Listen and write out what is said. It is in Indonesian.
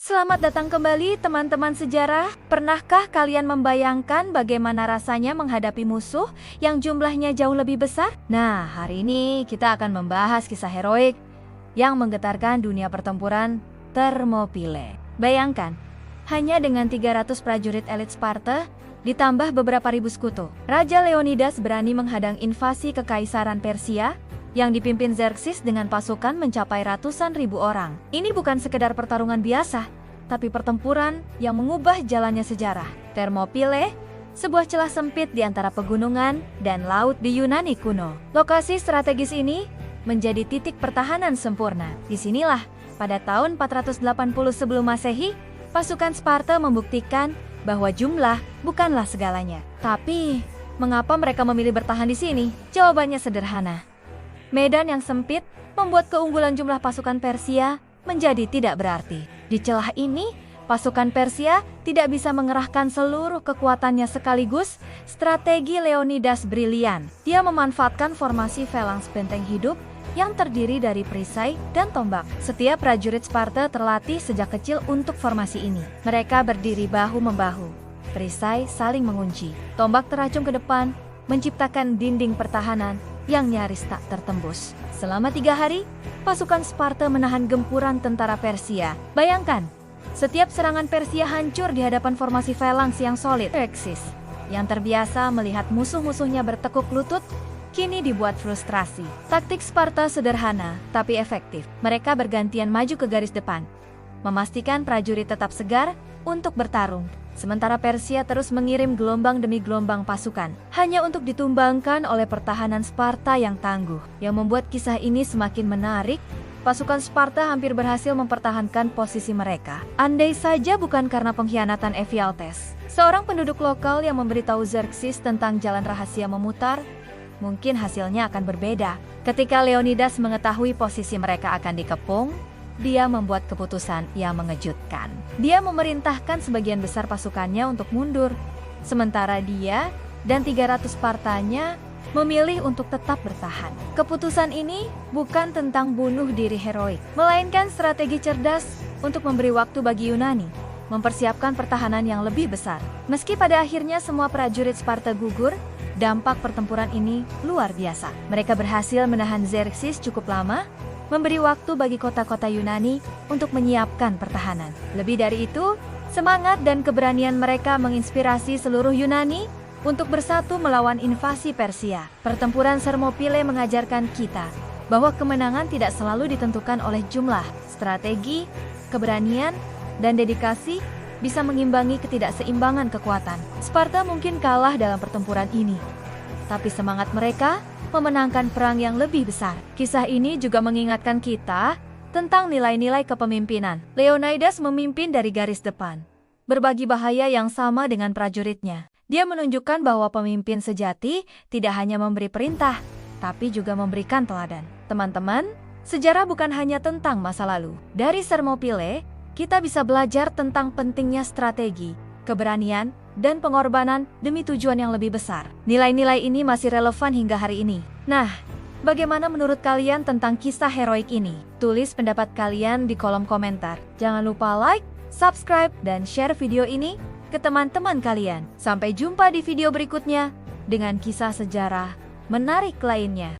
Selamat datang kembali teman-teman sejarah. Pernahkah kalian membayangkan bagaimana rasanya menghadapi musuh yang jumlahnya jauh lebih besar? Nah, hari ini kita akan membahas kisah heroik yang menggetarkan dunia pertempuran Thermopylae. Bayangkan, hanya dengan 300 prajurit elit Sparta, ditambah beberapa ribu sekutu, Raja Leonidas berani menghadang invasi kekaisaran Persia yang dipimpin Xerxes dengan pasukan mencapai ratusan ribu orang. Ini bukan sekedar pertarungan biasa, tapi pertempuran yang mengubah jalannya sejarah. Thermopylae, sebuah celah sempit di antara pegunungan dan laut di Yunani kuno. Lokasi strategis ini menjadi titik pertahanan sempurna. Disinilah, pada tahun 480 sebelum Masehi, pasukan Sparta membuktikan bahwa jumlah bukanlah segalanya. Tapi, mengapa mereka memilih bertahan di sini? Jawabannya sederhana. Medan yang sempit membuat keunggulan jumlah pasukan Persia menjadi tidak berarti. Di celah ini, pasukan Persia tidak bisa mengerahkan seluruh kekuatannya sekaligus. Strategi Leonidas brilian. Dia memanfaatkan formasi phalanx benteng hidup yang terdiri dari perisai dan tombak. Setiap prajurit Sparta terlatih sejak kecil untuk formasi ini. Mereka berdiri bahu-membahu. Perisai saling mengunci. Tombak teracung ke depan, menciptakan dinding pertahanan yang nyaris tak tertembus. Selama 3 hari, pasukan Sparta menahan gempuran tentara Persia. Bayangkan, setiap serangan Persia hancur di hadapan formasi phalanx yang solid. Xerxes, yang terbiasa melihat musuh-musuhnya bertekuk lutut, kini dibuat frustrasi. Taktik Sparta sederhana, tapi efektif. Mereka bergantian maju ke garis depan, memastikan prajurit tetap segar untuk bertarung. Sementara Persia terus mengirim gelombang demi gelombang pasukan, hanya untuk ditumbangkan oleh pertahanan Sparta yang tangguh. Yang membuat kisah ini semakin menarik, pasukan Sparta hampir berhasil mempertahankan posisi mereka. Andai saja bukan karena pengkhianatan Ephialtes, seorang penduduk lokal yang memberitahu Xerxes tentang jalan rahasia memutar, mungkin hasilnya akan berbeda. Ketika Leonidas mengetahui posisi mereka akan dikepung, dia membuat keputusan yang mengejutkan. Dia memerintahkan sebagian besar pasukannya untuk mundur, sementara dia dan 300 Spartanya memilih untuk tetap bertahan. Keputusan ini bukan tentang bunuh diri heroik, melainkan strategi cerdas untuk memberi waktu bagi Yunani mempersiapkan pertahanan yang lebih besar. Meski pada akhirnya semua prajurit Sparta gugur, dampak pertempuran ini luar biasa. Mereka berhasil menahan Xerxes cukup lama, memberi waktu bagi kota-kota Yunani untuk menyiapkan pertahanan. Lebih dari itu, semangat dan keberanian mereka menginspirasi seluruh Yunani untuk bersatu melawan invasi Persia. Pertempuran Thermopylae mengajarkan kita bahwa kemenangan tidak selalu ditentukan oleh jumlah. Strategi, keberanian, dan dedikasi bisa mengimbangi ketidakseimbangan kekuatan. Sparta mungkin kalah dalam pertempuran ini, tapi semangat mereka memenangkan perang yang lebih besar. Kisah ini juga mengingatkan kita tentang nilai-nilai kepemimpinan. Leonidas memimpin dari garis depan, berbagi bahaya yang sama dengan prajuritnya. Dia menunjukkan bahwa pemimpin sejati tidak hanya memberi perintah, tapi juga memberikan teladan. Teman-teman, sejarah bukan hanya tentang masa lalu. Dari Thermopylae, kita bisa belajar tentang pentingnya strategi, keberanian, dan pengorbanan demi tujuan yang lebih besar. Nilai-nilai ini masih relevan hingga hari ini. Nah, bagaimana menurut kalian tentang kisah heroik ini? Tulis pendapat kalian di kolom komentar. Jangan lupa like, subscribe, dan share video ini ke teman-teman kalian. Sampai jumpa di video berikutnya dengan kisah sejarah menarik lainnya.